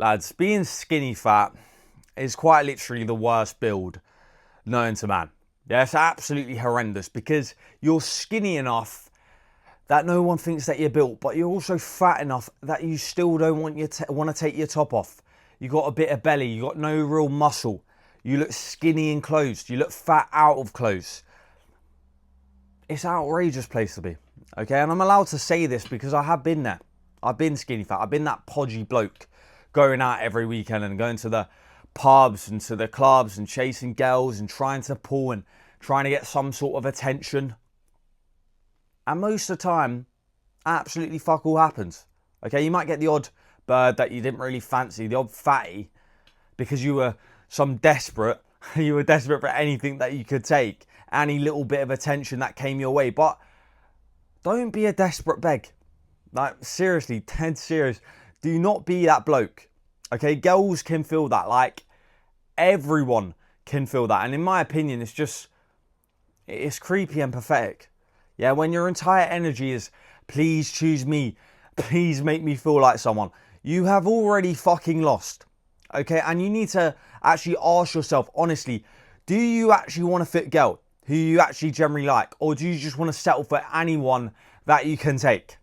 Lads, being skinny fat is quite literally the worst build known to man. Yeah, it's absolutely horrendous because you're skinny enough that no one thinks that you're built, but you're also fat enough that you still don't want to take your top off. You got a bit of belly, you got no real muscle. You look skinny in clothes, you look fat out of clothes. It's an outrageous place to be. Okay, and I'm allowed to say this because I have been there. I've been skinny fat. I've been that podgy bloke going out every weekend and going to the pubs and to the clubs and chasing girls and trying to pull and trying to get some sort of attention. And most of the time, absolutely fuck all happens. Okay, you might get the odd bird that you didn't really fancy, the odd fatty, because you were some desperate. You were desperate for anything that you could take, any little bit of attention that came your way. But don't be a desperate beg. Like, seriously, dead serious. Do not be that bloke. Okay, girls can feel that. Like, everyone can feel that. And in my opinion, it's creepy and pathetic. Yeah, when your entire energy is, please choose me. Please make me feel like someone. You have already fucking lost. Okay, and you need to actually ask yourself, honestly, do you actually want a fit girl who you actually generally like? Or do you just want to settle for anyone that you can take?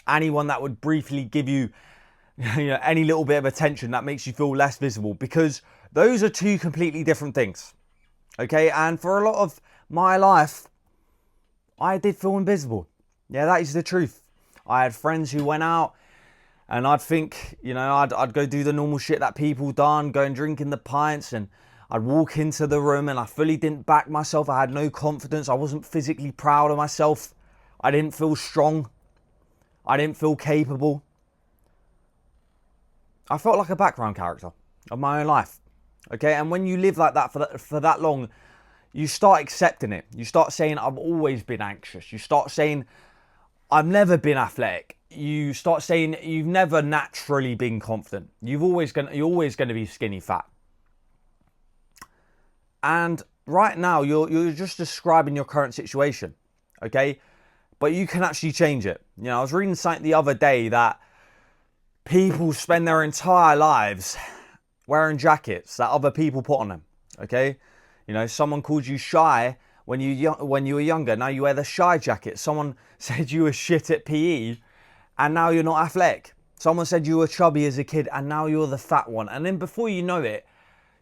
Anyone that would briefly give you, any little bit of attention that makes you feel less visible, because those are two completely different things. Okay, and for a lot of my life, I did feel invisible. Yeah, that is the truth. I had friends who went out and I'd think, I'd go do the normal shit that people done, go and drink in the pints, and I'd walk into the room and I fully didn't back myself. I had no confidence. I wasn't physically proud of myself. I didn't feel strong. I didn't feel capable. I felt like a background character of my own life. Okay, and when you live like that for that long, you start accepting it. You start saying, I've always been anxious. You start saying, I've never been athletic. You start saying, you've never naturally been confident. You're always going to be skinny fat. And right now, you're just describing your current situation. Okay, but you can actually change it. I was reading something the other day that people spend their entire lives wearing jackets that other people put on them. Okay, someone called you shy when you were younger. Now you wear the shy jacket. Someone said you were shit at PE, and now you're not athletic. Someone said you were chubby as a kid, and now you're the fat one. And then before you know it,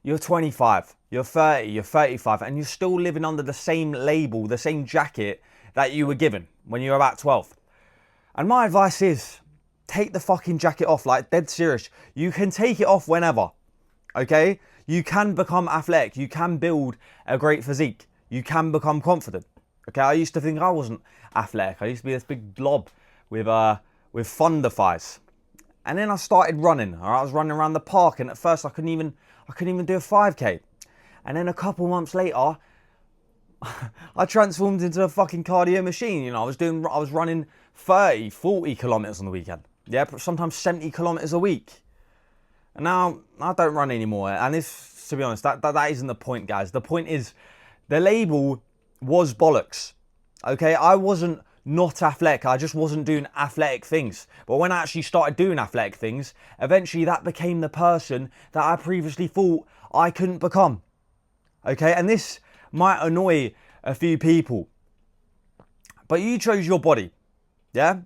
you're 25, you're 30, you're 35, and you're still living under the same label, the same jacket that you were given when you were about 12. And my advice is, take the fucking jacket off, like dead serious. You can take it off whenever, okay? You can become athletic. You can build a great physique. You can become confident, okay? I used to think I wasn't athletic. I used to be this big blob with thunder thighs. And then I started running. All right? I was running around the park, and at first I couldn't even do a 5K. And then a couple months later, I transformed into a fucking cardio machine. I was running 30, 40 kilometers on the weekend. Yeah, sometimes 70 kilometers a week. And now I don't run anymore. And this, to be honest, that isn't the point, guys. The point is, the label was bollocks. Okay, I wasn't not athletic. I just wasn't doing athletic things. But when I actually started doing athletic things, eventually that became the person that I previously thought I couldn't become. Okay, and this might annoy a few people, but you chose your body. Yeah,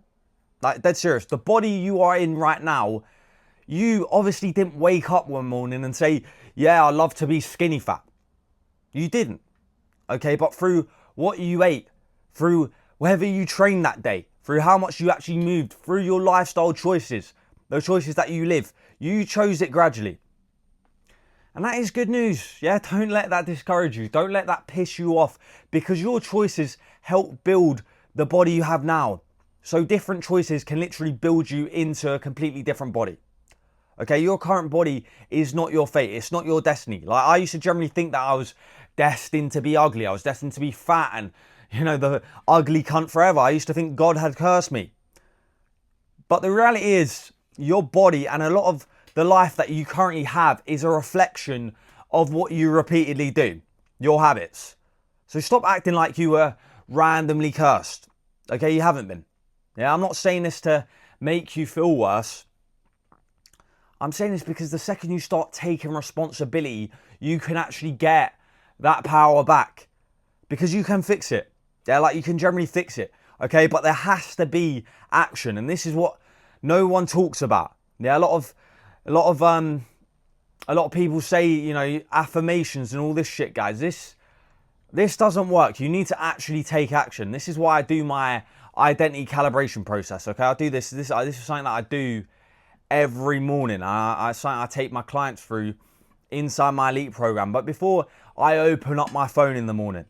like dead serious. The body you are in right now, you obviously didn't wake up one morning and say, yeah, I love to be skinny fat. You didn't. Okay, but through what you ate, through whether you trained that day, through how much you actually moved, through your lifestyle choices, those choices that you live, you chose it gradually. And that is good news. Yeah, don't let that discourage you. Don't let that piss you off, because your choices help build the body you have now. So different choices can literally build you into a completely different body. Okay, your current body is not your fate. It's not your destiny. Like, I used to generally think that I was destined to be ugly. I was destined to be fat and, the ugly cunt forever. I used to think God had cursed me. But the reality is, your body and a lot of the life that you currently have is a reflection of what you repeatedly do, your habits. So stop acting like you were randomly cursed. Okay, you haven't been. Yeah, I'm not saying this to make you feel worse. I'm saying this because the second you start taking responsibility, you can actually get that power back, because you can fix it. Yeah, like you can generally fix it. Okay, but there has to be action, and this is what no one talks about. Yeah, a lot of people say, you know, affirmations and all this shit, guys. This doesn't work. You need to actually take action. This is why I do my identity calibration process. Okay, I do this. This is something that I do every morning. Something I take my clients through inside my elite program. But before I open up my phone in the morning,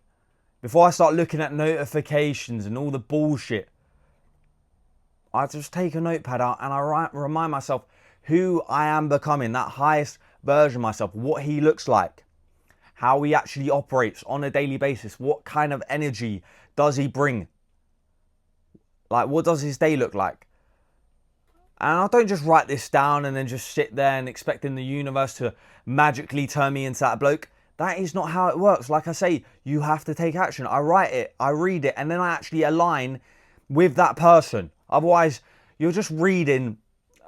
before I start looking at notifications and all the bullshit, I just take a notepad out and I remind myself who I am becoming, that highest version of myself, what he looks like, how he actually operates on a daily basis, what kind of energy does he bring, like what does his day look like. And I don't just write this down and then just sit there and expecting the universe to magically turn me into that bloke. That is not how it works. Like I say, you have to take action. I write it, I read it, and then I actually align with that person. Otherwise, you're just reading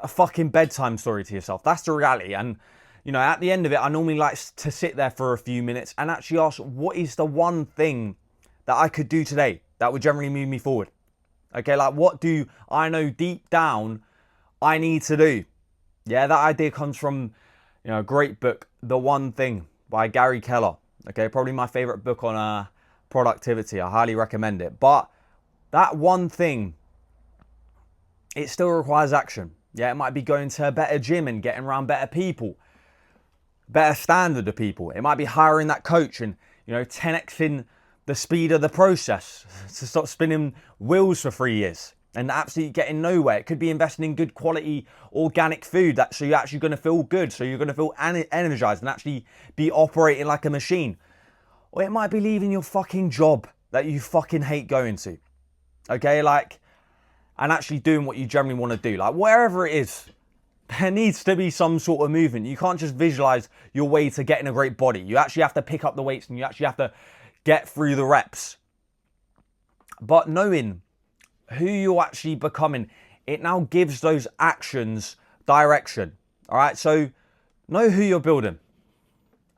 a fucking bedtime story to yourself. That's the reality. And, you know, at the end of it, I normally like to sit there for a few minutes and actually ask, what is the one thing that I could do today that would generally move me forward? Okay, like what do I know deep down I need to do? Yeah, that idea comes from, you know, a great book, The One Thing by Gary Keller. Okay, probably my favorite book on productivity. I highly recommend it. But that one thing, it still requires action. Yeah, it might be going to a better gym and getting around better people, better standard of people. It might be hiring that coach and, you know, 10xing the speed of the process to stop spinning wheels for 3 years and absolutely getting nowhere. It could be investing in good quality organic food, so you're actually going to feel good, so you're going to feel energized and actually be operating like a machine. Or it might be leaving your fucking job that you fucking hate going to. Okay, like, and actually doing what you generally want to do. Like, wherever it is, there needs to be some sort of movement. You can't just visualize your way to getting a great body. You actually have to pick up the weights and you actually have to get through the reps. But knowing who you're actually becoming, it now gives those actions direction. All right, so know who you're building.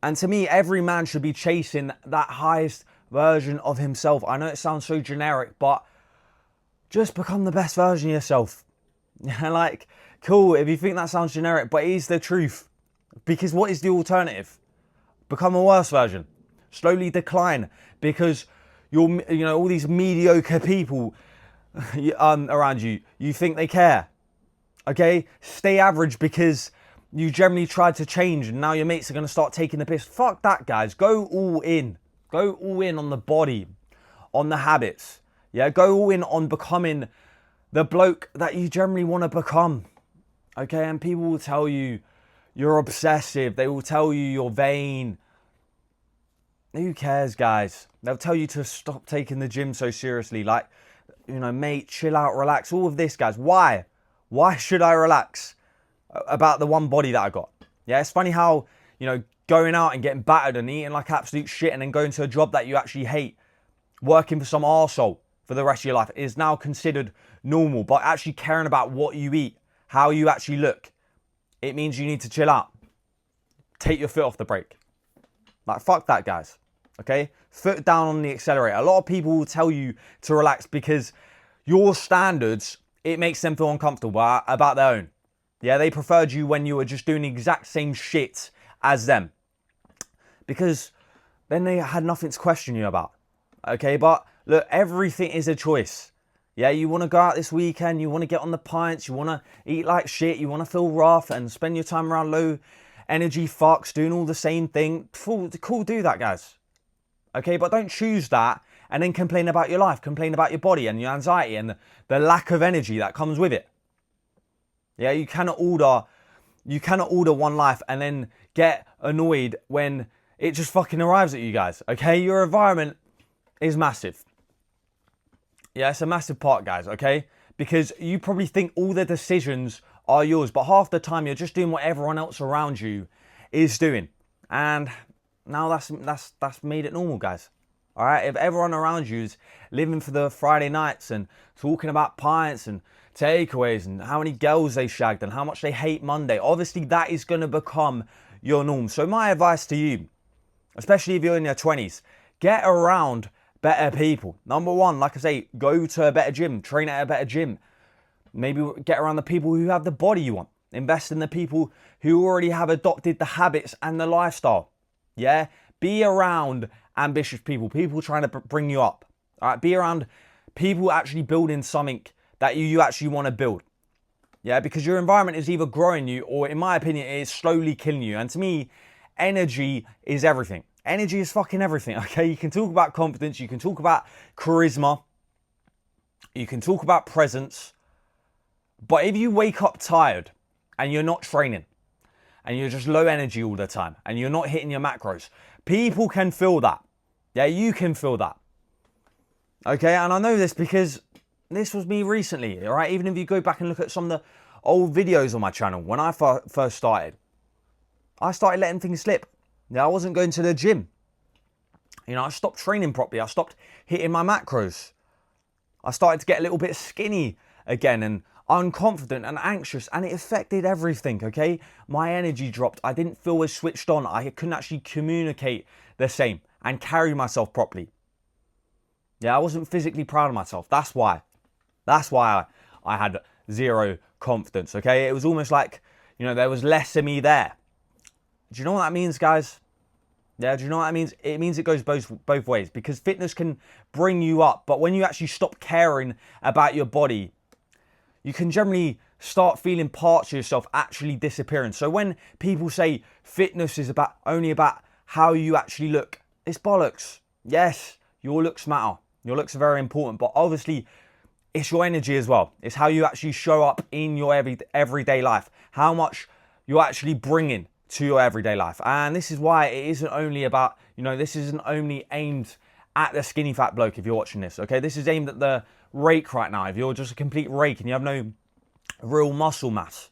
And to me, every man should be chasing that highest version of himself. I know it sounds so generic, but just become the best version of yourself. Like, cool, if you think that sounds generic, but it is the truth. Because what is the alternative? Become a worse version. Slowly decline, because you know, all these mediocre people around you, you think they care. Okay, stay average because you generally tried to change and now your mates are going to start taking the piss. Fuck that, guys. Go all in. Go all in on the body, on the habits. Yeah, go all in on becoming the bloke that you generally want to become. Okay, and people will tell you you're obsessive. They will tell you you're vain. Who cares, guys? They'll tell you to stop taking the gym so seriously. Like, you know, mate, chill out, relax. All of this, guys. Why? Why should I relax about the one body that I got? Yeah, it's funny how, you know, going out and getting battered and eating like absolute shit and then going to a job that you actually hate, working for some arsehole for the rest of your life is now considered normal. But actually caring about what you eat, how you actually look, it means you need to chill out. Take your foot off the brake. Like, fuck that, guys. Okay? Foot down on the accelerator. A lot of people will tell you to relax because your standards, it makes them feel uncomfortable about their own. Yeah, they preferred you when you were just doing the exact same shit as them. Because then they had nothing to question you about. Okay, but look, everything is a choice. Yeah, you want to go out this weekend, you want to get on the pints, you want to eat like shit, you want to feel rough and spend your time around low energy fucks doing all the same thing. Cool, do that, guys. Okay, but don't choose that and then complain about your life, complain about your body and your anxiety and the lack of energy that comes with it. Yeah, you cannot order one life and then get annoyed when it just fucking arrives at you, guys. Okay, your environment is massive. Yeah, it's a massive part, guys, okay? Because you probably think all the decisions are yours, but half the time you're just doing what everyone else around you is doing. And now that's made it normal, guys. All right, if everyone around you is living for the Friday nights and talking about pints and takeaways and how many girls they shagged and how much they hate Monday. Obviously, that is going to become your norm. So my advice to you, especially if you're in your 20s, get around better people. Number one, like I say, go to a better gym, train at a better gym. Maybe get around the people who have the body you want. Invest in the people who already have adopted the habits and the lifestyle. Yeah? Be around ambitious people, people trying to bring you up. All right? Be around people actually building something that you actually want to build. Yeah? Because your environment is either growing you or, in my opinion, it is slowly killing you. And to me, energy is everything. Energy is fucking everything, okay? You can talk about confidence, you can talk about charisma, you can talk about presence, but if you wake up tired and you're not training and you're just low energy all the time and you're not hitting your macros, people can feel that. Yeah, you can feel that. Okay, and I know this because this was me recently, all right? Even if you go back and look at some of the old videos on my channel, when I first started, I started letting things slip. Yeah, I wasn't going to the gym. You know, I stopped training properly. I stopped hitting my macros. I started to get a little bit skinny again and unconfident and anxious, and it affected everything, okay? My energy dropped. I didn't feel as switched on. I couldn't actually communicate the same and carry myself properly. Yeah, I wasn't physically proud of myself. That's why. That's why I had zero confidence, okay? It was almost like, you know, there was less of me there. Do you know what that means, guys? Yeah, do you know what that means? It means it goes both ways, because fitness can bring you up, but when you actually stop caring about your body, you can generally start feeling parts of yourself actually disappearing. So when people say fitness is only about how you actually look, it's bollocks. Yes, your looks matter. Your looks are very important, but obviously it's your energy as well. It's how you actually show up in your everyday life, how much you're actually bringing to your everyday life. And this is why it isn't only about, you know, this isn't only aimed at the skinny fat bloke if you're watching this, okay? This is aimed at the rake right now. If you're just a complete rake and you have no real muscle mass,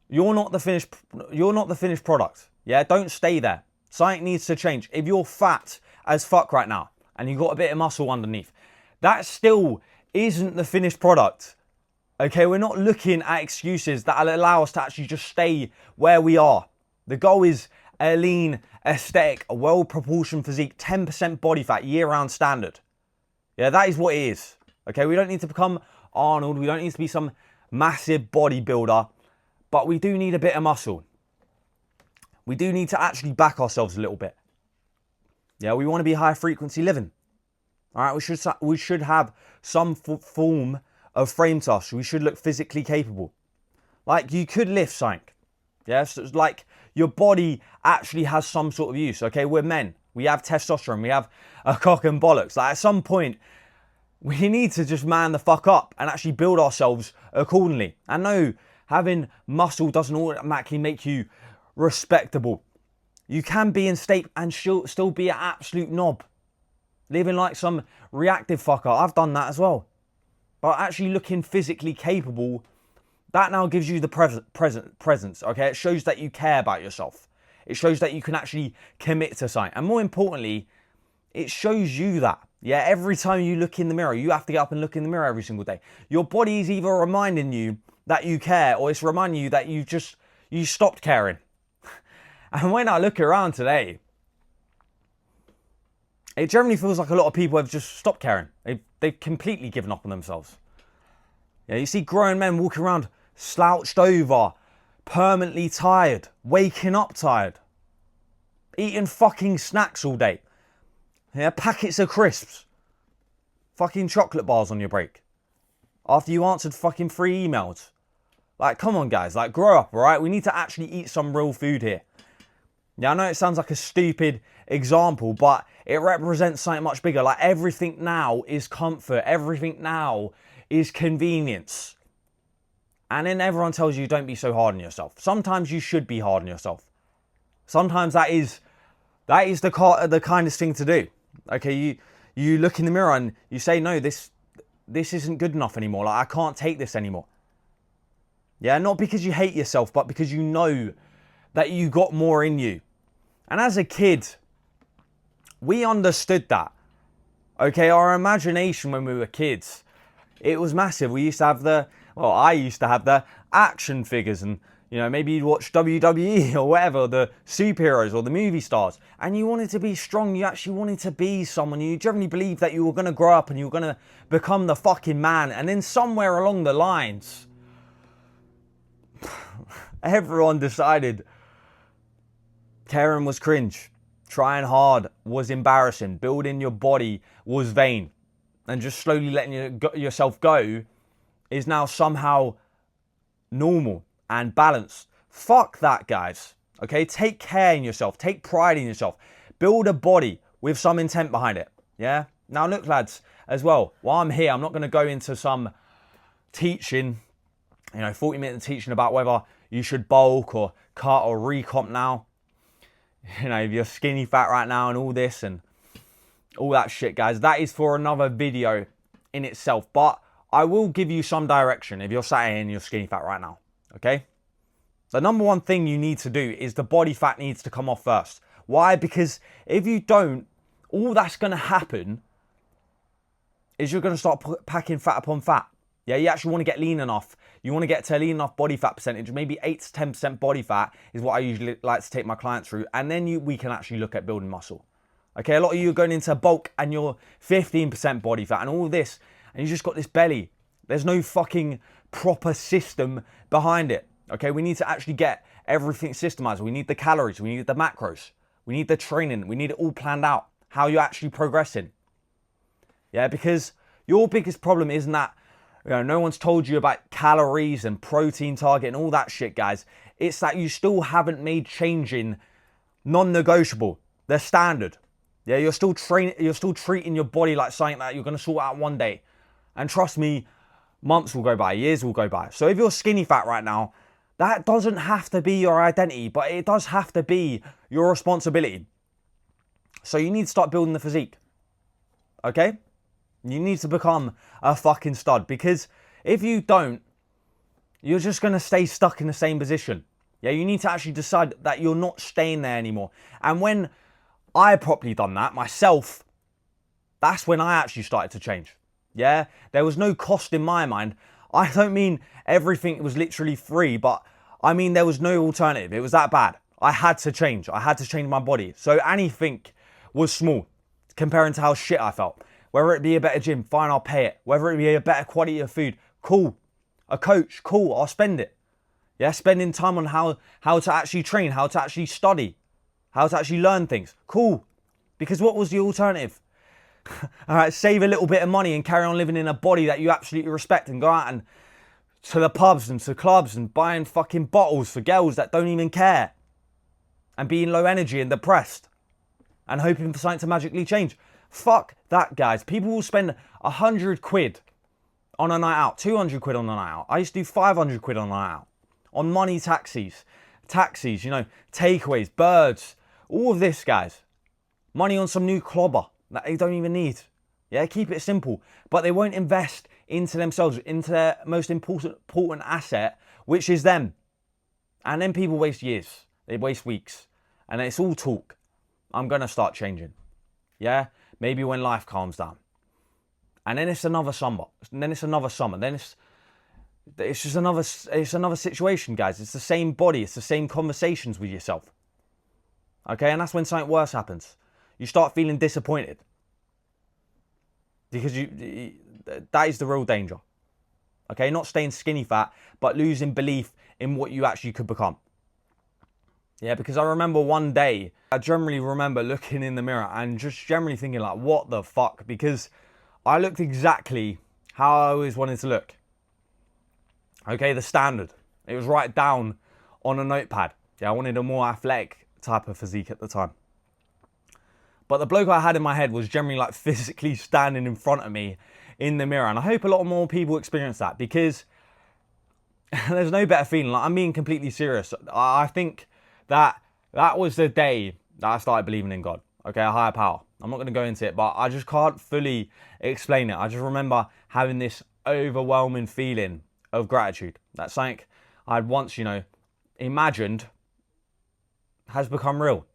you're not the finished product. Yeah, don't stay there. Something needs to change. If you're fat as fuck right now and you've got a bit of muscle underneath, that still isn't the finished product. Okay, we're not looking at excuses that will allow us to actually just stay where we are. The goal is a lean, aesthetic, a well-proportioned physique, 10% body fat, year-round standard. Yeah, that is what it is. Okay, we don't need to become Arnold. We don't need to be some massive bodybuilder, but we do need a bit of muscle. We do need to actually back ourselves a little bit. Yeah, we want to be high-frequency living. All right, we should have some form of frame to us. We should look physically capable. Like, you could lift something. Yeah, so it's like your body actually has some sort of use. Okay, we're men. We have testosterone. We have a cock and bollocks. Like, at some point, we need to just man the fuck up and actually build ourselves accordingly. And no, having muscle doesn't automatically make you respectable. You can be in state and still be an absolute knob. Living like some reactive fucker. I've done that as well. But actually looking physically capable, that now gives you the presence, okay? It shows that you care about yourself. It shows that you can actually commit to something. And more importantly, it shows you that. Yeah, every time you look in the mirror, you have to get up and look in the mirror every single day. Your body is either reminding you that you care, or it's reminding you that you stopped caring. And when I look around today, it generally feels like a lot of people have just stopped caring. They've completely given up on themselves. Yeah, you see grown men walking around slouched over, permanently tired, waking up tired, eating fucking snacks all day. Yeah, packets of crisps, fucking chocolate bars on your break, after you answered fucking 3 emails. Like, come on guys, like, grow up, all right? We need to actually eat some real food here. Yeah, I know it sounds like a stupid example, but it represents something much bigger. Like, everything now is comfort. Everything now is convenience. And then everyone tells you don't be so hard on yourself. Sometimes you should be hard on yourself. Sometimes that is the kindest thing to do. Okay, you look in the mirror and you say, no, this isn't good enough anymore. Like, I can't take this anymore. Yeah, not because you hate yourself, but because you know that you got more in you. And as a kid, we understood that. Okay, our imagination when we were kids, it was massive. We used to have the Well, I used to have the action figures, and you know, maybe you'd watch WWE or whatever, the superheroes or the movie stars, and you wanted to be strong. You actually wanted to be someone. You generally believed that you were going to grow up and you were going to become the fucking man. And then somewhere along the lines, everyone decided caring was cringe, trying hard was embarrassing, building your body was vain, and just slowly letting yourself go is now somehow normal and balanced. Fuck that, guys. Okay, take care in yourself, take pride in yourself, build a body with some intent behind it. Yeah. Now look, lads, as well, while I'm here, I'm not going to go into some teaching, 40-minute teaching about whether you should bulk or cut or recomp now. If you're skinny fat right now and all this and all that shit, guys, that is for another video in itself. But I will give you some direction if you're sat here and you're skinny fat right now. Okay? The number one thing you need to do is the body fat needs to come off first. Why? Because if you don't, all that's going to happen is you're going to start packing fat upon fat. Yeah, you actually want to get lean enough. You want to get to a lean enough body fat percentage. Maybe 8 to 10% body fat is what I usually like to take my clients through. And then we can actually look at building muscle. Okay, a lot of you are going into bulk and you're 15% body fat and all this, and you just got this belly. There's no fucking proper system behind it. Okay, we need to actually get everything systemized. We need the calories, we need the macros, we need the training, we need it all planned out. How you're actually progressing. Yeah, because your biggest problem isn't that no one's told you about calories and protein target and all that shit, guys. It's that you still haven't made changing non-negotiable, the standard. Yeah, you're still treating your body like something that you're going to sort out one day. And trust me, months will go by, years will go by. So if you're skinny fat right now, that doesn't have to be your identity, but it does have to be your responsibility. So you need to start building the physique. Okay? You need to become a fucking stud, because if you don't, you're just going to stay stuck in the same position. Yeah, you need to actually decide that you're not staying there anymore. And when I properly done that myself, that's when I actually started to change. Yeah, there was no cost in my mind. I don't mean everything was literally free, but I mean there was no alternative. It was that bad. I had to change. I had to change my body. So anything was small comparing to how shit I felt. Whether it be a better gym, fine, I'll pay it. Whether it be a better quality of food, cool. A coach, cool, I'll spend it. Yeah, spending time on how to actually train, how to actually study, how to actually learn things, cool. Because what was the alternative? All right, save a little bit of money and carry on living in a body that you absolutely respect and go out and to the pubs and to clubs and buying fucking bottles for girls that don't even care and being low energy and depressed and hoping for something to magically change. Fuck that, guys. People will spend 100 quid on a night out, 200 quid on a night out. I used to do 500 quid on a night out. On money taxis, takeaways, birds, all of this, guys. Money on some new clobber that they don't even need. Yeah, keep it simple. But they won't invest into themselves, into their most important asset, which is them. And then people waste years. They waste weeks. And it's all talk. I'm going to start changing. Yeah? Maybe when life calms down. And then it's another summer. And then it's another summer. Then it's just another situation, guys. It's the same body. It's the same conversations with yourself. Okay? And that's when something worse happens. You start feeling disappointed. Because that is the real danger. Okay? Not staying skinny fat, but losing belief in what you actually could become. Yeah, because I remember one day, I generally remember looking in the mirror and just generally thinking like, what the fuck? Because I looked exactly how I always wanted to look. Okay, the standard. It was right down on a notepad. Yeah, I wanted a more athletic type of physique at the time. But the bloke I had in my head was generally like physically standing in front of me in the mirror. And I hope a lot more people experience that, because there's no better feeling. Like, I'm being completely serious. I think that was the day that I started believing in God. Okay, a higher power. I'm not going to go into it, but I just can't fully explain it. I just remember having this overwhelming feeling of gratitude. That something I'd once, imagined has become real.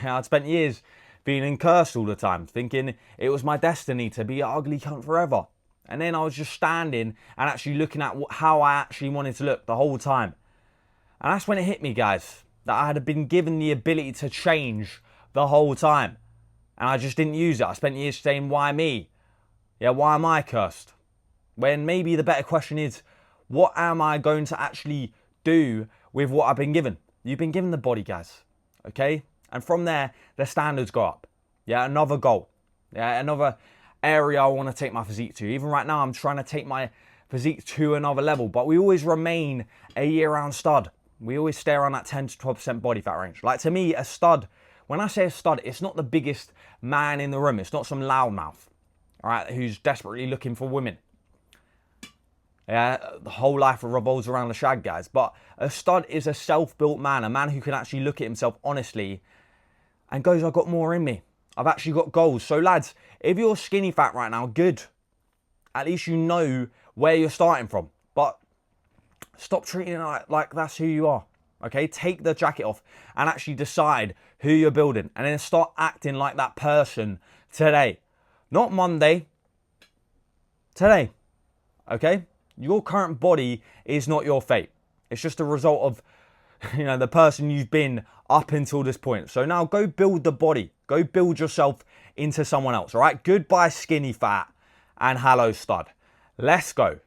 I'd spent years being cursed all the time, thinking it was my destiny to be an ugly cunt forever. And then I was just standing and actually looking at how I actually wanted to look the whole time. And that's when it hit me, guys, that I had been given the ability to change the whole time. And I just didn't use it. I spent years saying, why me? Yeah, why am I cursed? When maybe the better question is, what am I going to actually do with what I've been given? You've been given the body, guys. Okay? And from there, the standards go up. Yeah, another goal. Yeah, another area I want to take my physique to. Even right now, I'm trying to take my physique to another level. But we always remain a year-round stud. We always stay around that 10 to 12% body fat range. Like, to me, a stud, when I say a stud, it's not the biggest man in the room. It's not some loudmouth, all right, who's desperately looking for women. Yeah, the whole life revolves around the shag, guys. But a stud is a self-built man, a man who can actually look at himself honestly and goes, I've got more in me. I've actually got goals. So, lads, if you're skinny fat right now, good. At least you know where you're starting from. But stop treating it like that's who you are. Okay, take the jacket off and actually decide who you're building. And then start acting like that person today. Not Monday. Today. Okay? Your current body is not your fate. It's just a result of, the person you've been up until this point. So now go build the body. Go build yourself into someone else, all right? Goodbye skinny fat and hello stud. Let's go.